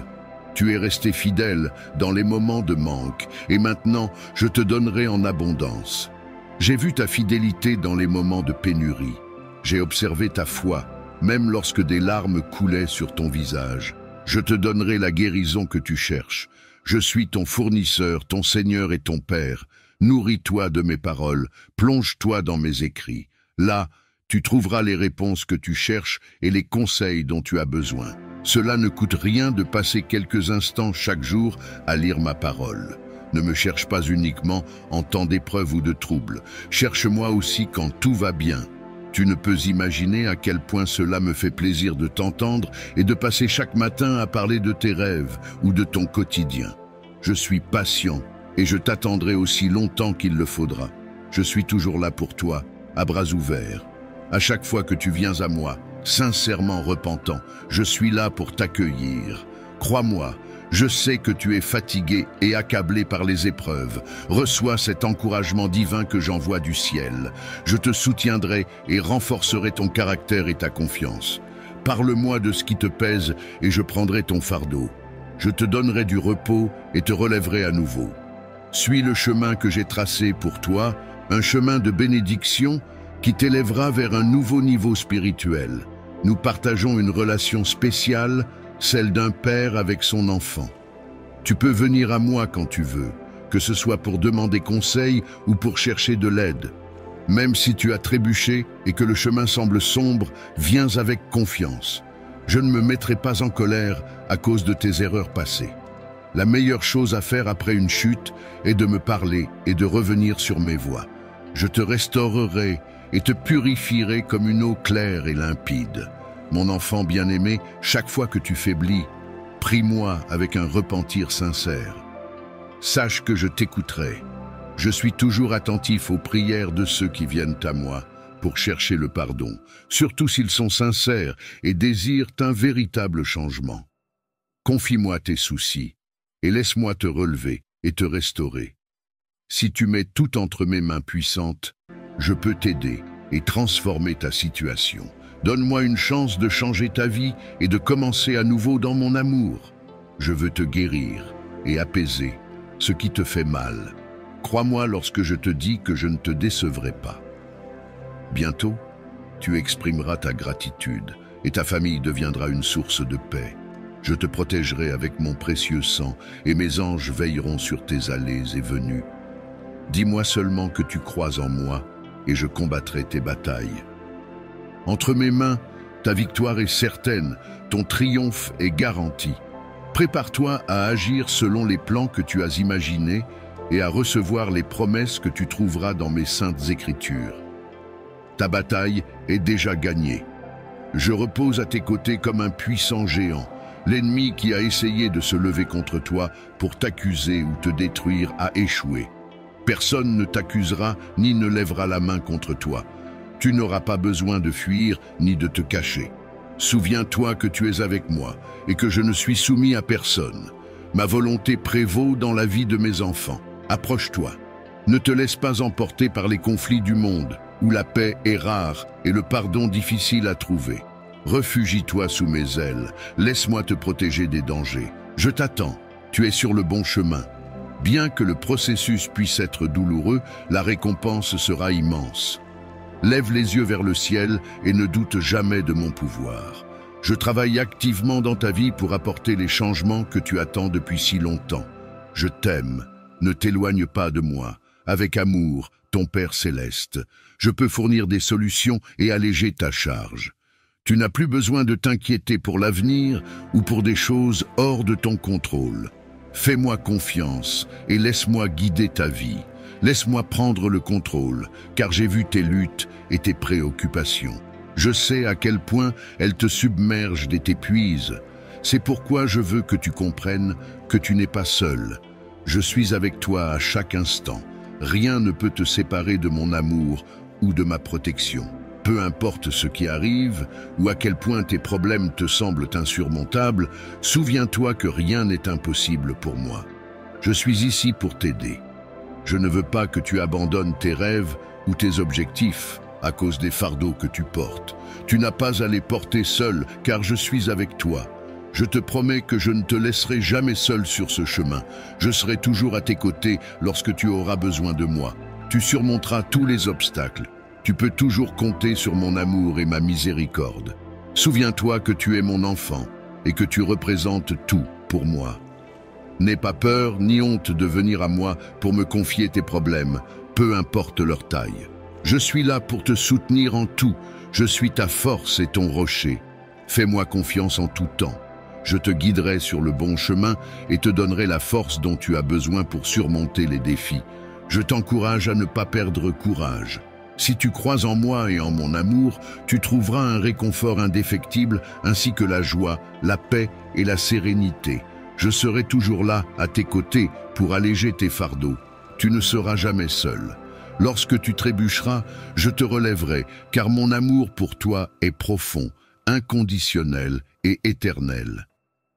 Tu es resté fidèle dans les moments de manque, et maintenant, je te donnerai en abondance. J'ai vu ta fidélité dans les moments de pénurie. J'ai observé ta foi, même lorsque des larmes coulaient sur ton visage. Je te donnerai la guérison que tu cherches. Je suis ton fournisseur, ton Seigneur et ton Père. Nourris-toi de mes paroles, plonge-toi dans mes écrits. Là, tu trouveras les réponses que tu cherches et les conseils dont tu as besoin. Cela ne coûte rien de passer quelques instants chaque jour à lire ma parole. Ne me cherche pas uniquement en temps d'épreuve ou de trouble. Cherche-moi aussi quand tout va bien. Tu ne peux imaginer à quel point cela me fait plaisir de t'entendre et de passer chaque matin à parler de tes rêves ou de ton quotidien. Je suis patient et je t'attendrai aussi longtemps qu'il le faudra. Je suis toujours là pour toi, à bras ouverts. À chaque fois que tu viens à moi, sincèrement repentant, je suis là pour t'accueillir. Crois-moi, je sais que tu es fatigué et accablé par les épreuves. Reçois cet encouragement divin que j'envoie du ciel. Je te soutiendrai et renforcerai ton caractère et ta confiance. Parle-moi de ce qui te pèse et je prendrai ton fardeau. Je te donnerai du repos et te relèverai à nouveau. Suis le chemin que j'ai tracé pour toi, un chemin de bénédiction qui t'élèvera vers un nouveau niveau spirituel. Nous partageons une relation spéciale, celle d'un père avec son enfant. Tu peux venir à moi quand tu veux, que ce soit pour demander conseil ou pour chercher de l'aide. Même si tu as trébuché et que le chemin semble sombre, viens avec confiance. Je ne me mettrai pas en colère à cause de tes erreurs passées. La meilleure chose à faire après une chute est de me parler et de revenir sur mes voies. Je te restaurerai et te purifierai comme une eau claire et limpide. Mon enfant bien-aimé, chaque fois que tu faiblis, prie-moi avec un repentir sincère. Sache que je t'écouterai. Je suis toujours attentif aux prières de ceux qui viennent à moi pour chercher le pardon, surtout s'ils sont sincères et désirent un véritable changement. Confie-moi tes soucis et laisse-moi te relever et te restaurer. Si tu mets tout entre mes mains puissantes, je peux t'aider et transformer ta situation. Donne-moi une chance de changer ta vie et de commencer à nouveau dans mon amour. Je veux te guérir et apaiser ce qui te fait mal. Crois-moi lorsque je te dis que je ne te décevrai pas. Bientôt, tu exprimeras ta gratitude et ta famille deviendra une source de paix. Je te protégerai avec mon précieux sang et mes anges veilleront sur tes allées et venues. Dis-moi seulement que tu crois en moi et je combattrai tes batailles. Entre mes mains, ta victoire est certaine, ton triomphe est garanti. Prépare-toi à agir selon les plans que tu as imaginés et à recevoir les promesses que tu trouveras dans mes saintes écritures. Ta bataille est déjà gagnée. Je repose à tes côtés comme un puissant géant L'ennemi qui a essayé de se lever contre toi pour t'accuser ou te détruire a échoué. Personne ne t'accusera ni ne lèvera la main contre toi. Tu n'auras pas besoin de fuir ni de te cacher. Souviens-toi que tu es avec moi et que je ne suis soumis à personne. Ma volonté prévaut dans la vie de mes enfants. Approche-toi. Ne te laisse pas emporter par les conflits du monde, où la paix est rare et le pardon difficile à trouver. Réfugie-toi sous mes ailes. Laisse-moi te protéger des dangers. Je t'attends. Tu es sur le bon chemin. Bien que le processus puisse être douloureux, la récompense sera immense. Lève les yeux vers le ciel et ne doute jamais de mon pouvoir. Je travaille activement dans ta vie pour apporter les changements que tu attends depuis si longtemps. Je t'aime. Ne t'éloigne pas de moi. Avec amour, ton Père céleste. Je peux fournir des solutions et alléger ta charge. Tu n'as plus besoin de t'inquiéter pour l'avenir ou pour des choses hors de ton contrôle. Fais-moi confiance et laisse-moi guider ta vie. Laisse-moi prendre le contrôle, car j'ai vu tes luttes et tes préoccupations. Je sais à quel point elles te submergent et t'épuisent. C'est pourquoi je veux que tu comprennes que tu n'es pas seul. Je suis avec toi à chaque instant. Rien ne peut te séparer de mon amour ou de ma protection. Peu importe ce qui arrive ou à quel point tes problèmes te semblent insurmontables, souviens-toi que rien n'est impossible pour moi. Je suis ici pour t'aider. Je ne veux pas que tu abandonnes tes rêves ou tes objectifs à cause des fardeaux que tu portes. Tu n'as pas à les porter seul, car je suis avec toi. Je te promets que je ne te laisserai jamais seul sur ce chemin. Je serai toujours à tes côtés lorsque tu auras besoin de moi. Tu surmonteras tous les obstacles. Tu peux toujours compter sur mon amour et ma miséricorde. Souviens-toi que tu es mon enfant et que tu représentes tout pour moi. N'aie pas peur ni honte de venir à moi pour me confier tes problèmes, peu importe leur taille. Je suis là pour te soutenir en tout. Je suis ta force et ton rocher. Fais-moi confiance en tout temps. Je te guiderai sur le bon chemin et te donnerai la force dont tu as besoin pour surmonter les défis. Je t'encourage à ne pas perdre courage. Si tu crois en moi et en mon amour, tu trouveras un réconfort indéfectible ainsi que la joie, la paix et la sérénité. Je serai toujours là, à tes côtés, pour alléger tes fardeaux. Tu ne seras jamais seul. Lorsque tu trébucheras, je te relèverai, car mon amour pour toi est profond, inconditionnel et éternel.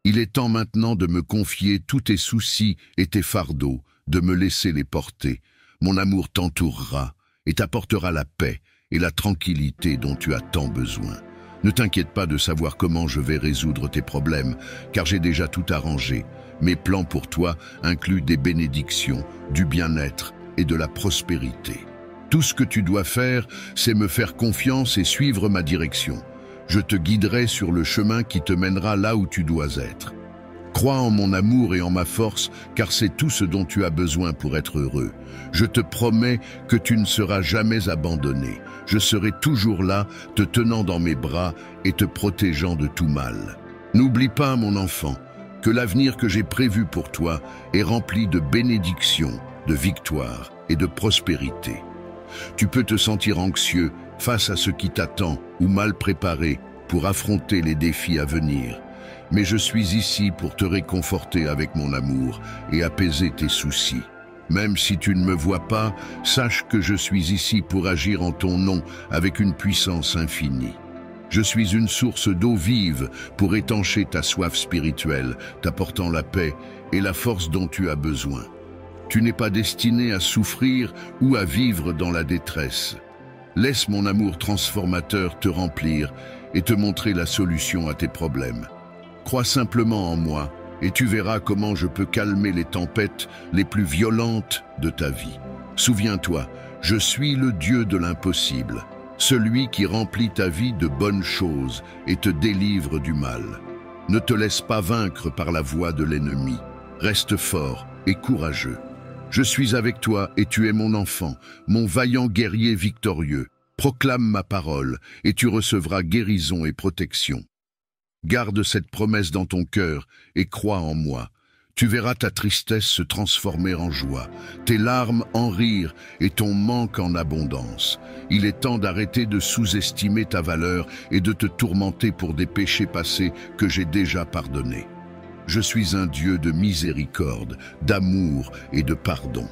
Il est temps maintenant de me confier tous tes soucis et tes fardeaux, de me laisser les porter. Mon amour t'entourera et t'apportera la paix et la tranquillité dont tu as tant besoin. Ne t'inquiète pas de savoir comment je vais résoudre tes problèmes, car j'ai déjà tout arrangé. Mes plans pour toi incluent des bénédictions, du bien-être et de la prospérité. Tout ce que tu dois faire, c'est me faire confiance et suivre ma direction. Je te guiderai sur le chemin qui te mènera là où tu dois être. Crois en mon amour et en ma force, car c'est tout ce dont tu as besoin pour être heureux. Je te promets que tu ne seras jamais abandonné. Je serai toujours là, te tenant dans mes bras et te protégeant de tout mal. N'oublie pas, mon enfant, que l'avenir que j'ai prévu pour toi est rempli de bénédictions, de victoires et de prospérité. Tu peux te sentir anxieux face à ce qui t'attend ou mal préparé pour affronter les défis à venir. Mais je suis ici pour te réconforter avec mon amour et apaiser tes soucis. Même si tu ne me vois pas, sache que je suis ici pour agir en ton nom avec une puissance infinie. Je suis une source d'eau vive pour étancher ta soif spirituelle, t'apportant la paix et la force dont tu as besoin. Tu n'es pas destiné à souffrir ou à vivre dans la détresse. Laisse mon amour transformateur te remplir et te montrer la solution à tes problèmes. Crois simplement en moi et tu verras comment je peux calmer les tempêtes les plus violentes de ta vie. Souviens-toi, je suis le Dieu de l'impossible, celui qui remplit ta vie de bonnes choses et te délivre du mal. Ne te laisse pas vaincre par la voix de l'ennemi. Reste fort et courageux. Je suis avec toi et tu es mon enfant, mon vaillant guerrier victorieux. Proclame ma parole et tu recevras guérison et protection. Garde cette promesse dans ton cœur et crois en moi. Tu verras ta tristesse se transformer en joie, tes larmes en rire et ton manque en abondance. Il est temps d'arrêter de sous-estimer ta valeur et de te tourmenter pour des péchés passés que j'ai déjà pardonnés. Je suis un Dieu de miséricorde, d'amour et de pardon.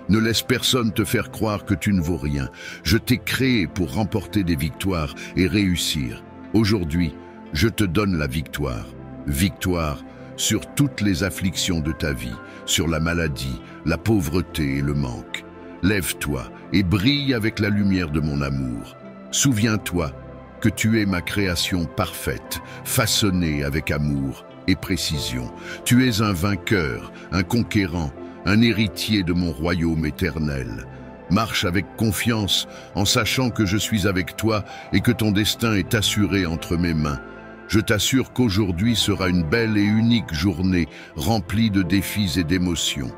Ne laisse personne te faire croire que tu ne vaux rien. Je t'ai créé pour remporter des victoires et réussir. Aujourd'hui, je te donne la victoire. Victoire sur toutes les afflictions de ta vie, sur la maladie, la pauvreté et le manque. Lève-toi et brille avec la lumière de mon amour. Souviens-toi que tu es ma création parfaite, façonnée avec amour et précision. Tu es un vainqueur, un conquérant, un héritier de mon royaume éternel. Marche avec confiance en sachant que je suis avec toi et que ton destin est assuré entre mes mains. Je t'assure qu'aujourd'hui sera une belle et unique journée remplie de défis et d'émotions.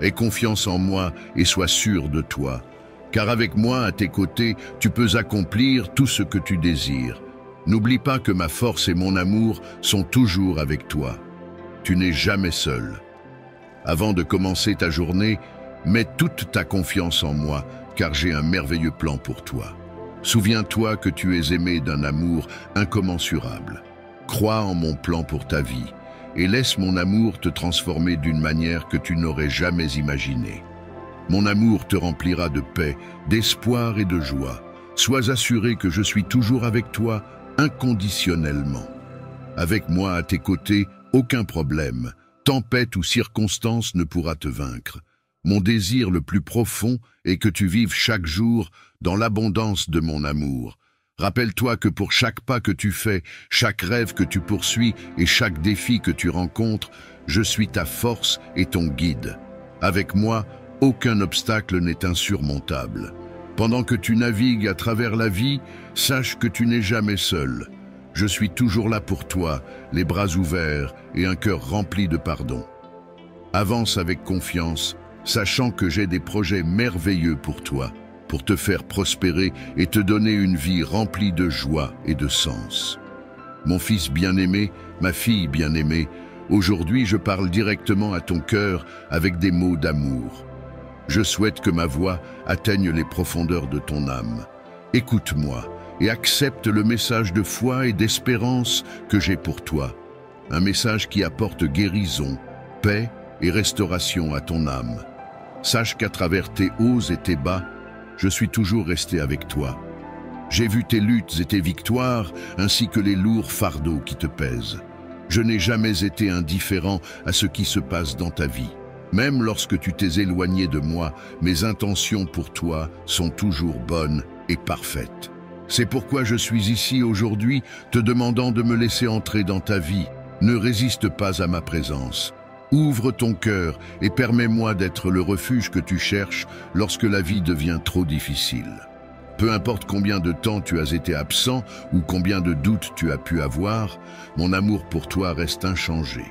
Aie confiance en moi et sois sûr de toi, car avec moi à tes côtés, tu peux accomplir tout ce que tu désires. N'oublie pas que ma force et mon amour sont toujours avec toi. Tu n'es jamais seul. Avant de commencer ta journée, mets toute ta confiance en moi, car j'ai un merveilleux plan pour toi. Souviens-toi que tu es aimé d'un amour incommensurable. Crois en mon plan pour ta vie et laisse mon amour te transformer d'une manière que tu n'aurais jamais imaginée. Mon amour te remplira de paix, d'espoir et de joie. Sois assuré que je suis toujours avec toi, inconditionnellement. Avec moi à tes côtés, aucun problème, tempête ou circonstance ne pourra te vaincre. Mon désir le plus profond est que tu vives chaque jour dans l'abondance de mon amour. Rappelle-toi que pour chaque pas que tu fais, chaque rêve que tu poursuis et chaque défi que tu rencontres, je suis ta force et ton guide. Avec moi, aucun obstacle n'est insurmontable. Pendant que tu navigues à travers la vie, sache que tu n'es jamais seul. Je suis toujours là pour toi, les bras ouverts et un cœur rempli de pardon. Avance avec confiance, sachant que j'ai des projets merveilleux pour toi, pour te faire prospérer et te donner une vie remplie de joie et de sens. Mon fils bien-aimé, ma fille bien-aimée, aujourd'hui je parle directement à ton cœur avec des mots d'amour. Je souhaite que ma voix atteigne les profondeurs de ton âme. Écoute-moi et accepte le message de foi et d'espérance que j'ai pour toi. Un message qui apporte guérison, paix et restauration à ton âme. Sache qu'à travers tes hauts et tes bas, je suis toujours resté avec toi. J'ai vu tes luttes et tes victoires, ainsi que les lourds fardeaux qui te pèsent. Je n'ai jamais été indifférent à ce qui se passe dans ta vie. Même lorsque tu t'es éloigné de moi, mes intentions pour toi sont toujours bonnes et parfaites. C'est pourquoi je suis ici aujourd'hui, te demandant de me laisser entrer dans ta vie. Ne résiste pas à ma présence. Ouvre ton cœur et permets-moi d'être le refuge que tu cherches lorsque la vie devient trop difficile. Peu importe combien de temps tu as été absent ou combien de doutes tu as pu avoir, mon amour pour toi reste inchangé.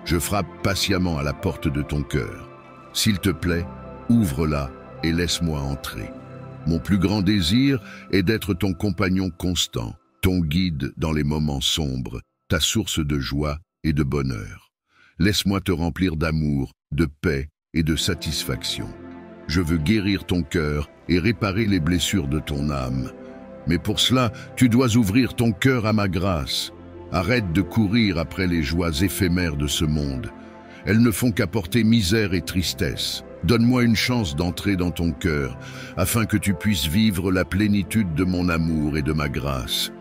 Je frappe patiemment à la porte de ton cœur. S'il te plaît, ouvre-la et laisse-moi entrer. Mon plus grand désir est d'être ton compagnon constant, ton guide dans les moments sombres, ta source de joie et de bonheur. Laisse-moi te remplir d'amour, de paix et de satisfaction. Je veux guérir ton cœur et réparer les blessures de ton âme. Mais pour cela, tu dois ouvrir ton cœur à ma grâce. Arrête de courir après les joies éphémères de ce monde. Elles ne font qu'apporter misère et tristesse. Donne-moi une chance d'entrer dans ton cœur, afin que tu puisses vivre la plénitude de mon amour et de ma grâce.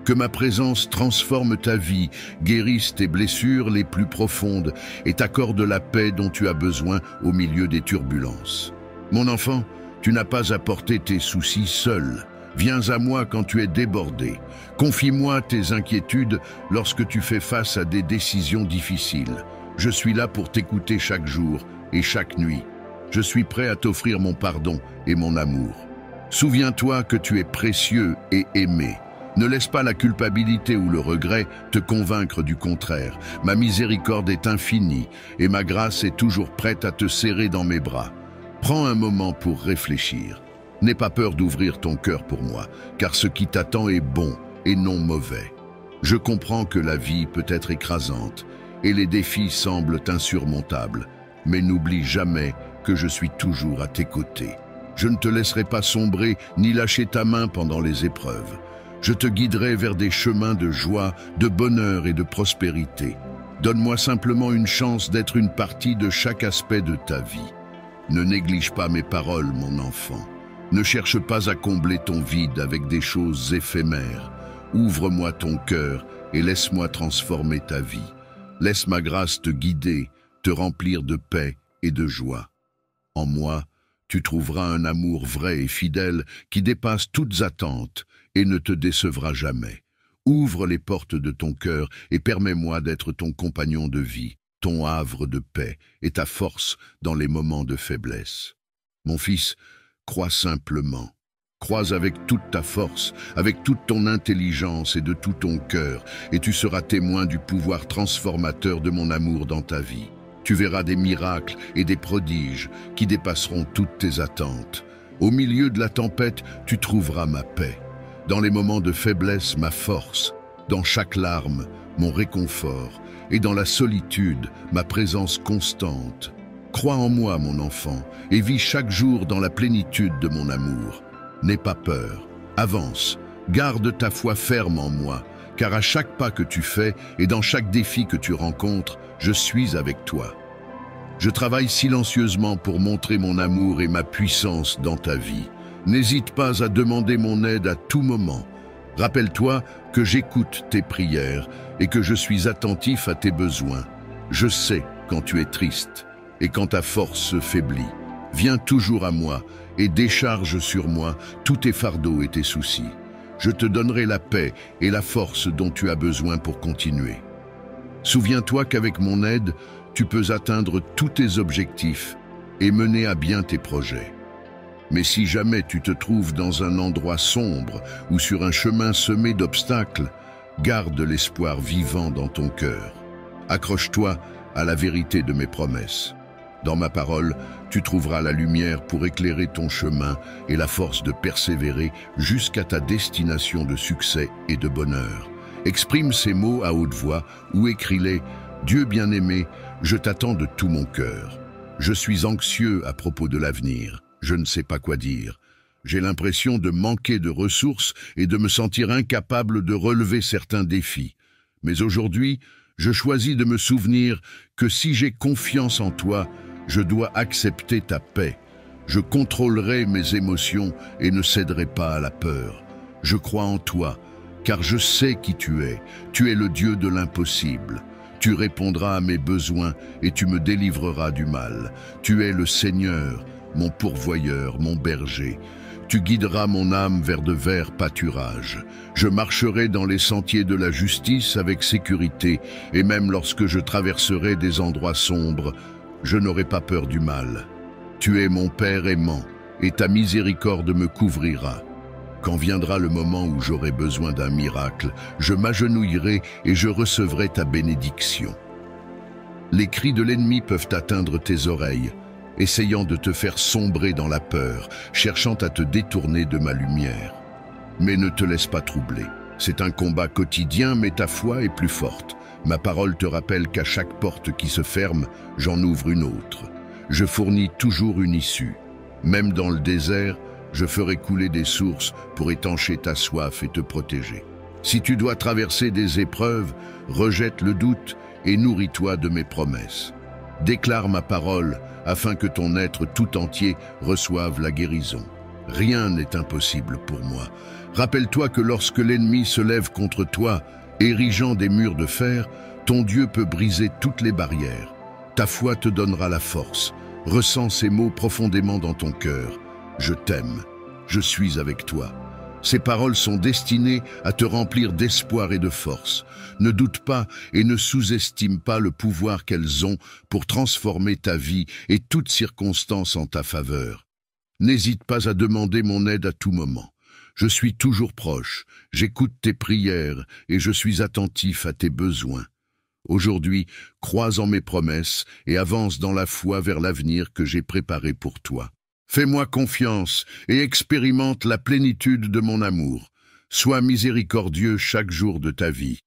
Que ma présence transforme ta vie, guérisse tes blessures les plus profondes et t'accorde la paix dont tu as besoin au milieu des turbulences. Mon enfant, tu n'as pas à porter tes soucis seul. Viens à moi quand tu es débordé. Confie-moi tes inquiétudes lorsque tu fais face à des décisions difficiles. Je suis là pour t'écouter chaque jour et chaque nuit. Je suis prêt à t'offrir mon pardon et mon amour. Souviens-toi que tu es précieux et aimé. Ne laisse pas la culpabilité ou le regret te convaincre du contraire. Ma miséricorde est infinie et ma grâce est toujours prête à te serrer dans mes bras. Prends un moment pour réfléchir. N'aie pas peur d'ouvrir ton cœur pour moi, car ce qui t'attend est bon et non mauvais. Je comprends que la vie peut être écrasante et les défis semblent insurmontables. Mais n'oublie jamais que je suis toujours à tes côtés. Je ne te laisserai pas sombrer ni lâcher ta main pendant les épreuves. Je te guiderai vers des chemins de joie, de bonheur et de prospérité. Donne-moi simplement une chance d'être une partie de chaque aspect de ta vie. Ne néglige pas mes paroles, mon enfant. Ne cherche pas à combler ton vide avec des choses éphémères. Ouvre-moi ton cœur et laisse-moi transformer ta vie. Laisse ma grâce te guider, te remplir de paix et de joie. En moi, tu trouveras un amour vrai et fidèle qui dépasse toutes attentes et ne te décevra jamais. Ouvre les portes de ton cœur et permets-moi d'être ton compagnon de vie, ton havre de paix et ta force dans les moments de faiblesse. Mon fils, crois simplement. Crois avec toute ta force, avec toute ton intelligence et de tout ton cœur, et tu seras témoin du pouvoir transformateur de mon amour dans ta vie. Tu verras des miracles et des prodiges qui dépasseront toutes tes attentes. Au milieu de la tempête, tu trouveras ma paix. Dans les moments de faiblesse, ma force. Dans chaque larme, mon réconfort. Et dans la solitude, ma présence constante. Crois en moi, mon enfant, et vis chaque jour dans la plénitude de mon amour. N'aie pas peur, avance, garde ta foi ferme en moi, car à chaque pas que tu fais et dans chaque défi que tu rencontres, je suis avec toi. Je travaille silencieusement pour montrer mon amour et ma puissance dans ta vie. N'hésite pas à demander mon aide à tout moment. Rappelle-toi que j'écoute tes prières et que je suis attentif à tes besoins. Je sais quand tu es triste et quand ta force se faiblit. Viens toujours à moi et décharge sur moi tous tes fardeaux et tes soucis. Je te donnerai la paix et la force dont tu as besoin pour continuer. Souviens-toi qu'avec mon aide, tu peux atteindre tous tes objectifs et mener à bien tes projets. Mais si jamais tu te trouves dans un endroit sombre ou sur un chemin semé d'obstacles, garde l'espoir vivant dans ton cœur. Accroche-toi à la vérité de mes promesses. Dans ma parole, tu trouveras la lumière pour éclairer ton chemin et la force de persévérer jusqu'à ta destination de succès et de bonheur. Exprime ces mots à haute voix ou écris-les « Dieu bien-aimé, je t'attends de tout mon cœur. Je suis anxieux à propos de l'avenir. Je ne sais pas quoi dire. J'ai l'impression de manquer de ressources et de me sentir incapable de relever certains défis. Mais aujourd'hui, je choisis de me souvenir que si j'ai confiance en toi, je dois accepter ta paix. Je contrôlerai mes émotions et ne céderai pas à la peur. Je crois en toi, car je sais qui tu es. Tu es le Dieu de l'impossible. Tu répondras à mes besoins et tu me délivreras du mal. Tu es le Seigneur, mon pourvoyeur, mon berger. Tu guideras mon âme vers de verts pâturages. Je marcherai dans les sentiers de la justice avec sécurité, et même lorsque je traverserai des endroits sombres, je n'aurai pas peur du mal. Tu es mon Père aimant, et ta miséricorde me couvrira. Quand viendra le moment où j'aurai besoin d'un miracle, je m'agenouillerai et je recevrai ta bénédiction. Les cris de l'ennemi peuvent atteindre tes oreilles, essayant de te faire sombrer dans la peur, cherchant à te détourner de ma lumière. Mais ne te laisse pas troubler. C'est un combat quotidien, mais ta foi est plus forte. Ma parole te rappelle qu'à chaque porte qui se ferme, j'en ouvre une autre. Je fournis toujours une issue. Même dans le désert, je ferai couler des sources pour étancher ta soif et te protéger. Si tu dois traverser des épreuves, rejette le doute et nourris-toi de mes promesses. Déclare ma parole afin que ton être tout entier reçoive la guérison. Rien n'est impossible pour moi. Rappelle-toi que lorsque l'ennemi se lève contre toi, érigeant des murs de fer, ton Dieu peut briser toutes les barrières. Ta foi te donnera la force. Ressens ces mots profondément dans ton cœur. Je t'aime. Je suis avec toi. Ces paroles sont destinées à te remplir d'espoir et de force. Ne doute pas et ne sous-estime pas le pouvoir qu'elles ont pour transformer ta vie et toutes circonstances en ta faveur. N'hésite pas à demander mon aide à tout moment. Je suis toujours proche, j'écoute tes prières et je suis attentif à tes besoins. Aujourd'hui, crois en mes promesses et avance dans la foi vers l'avenir que j'ai préparé pour toi. Fais-moi confiance et expérimente la plénitude de mon amour. Sois miséricordieux chaque jour de ta vie.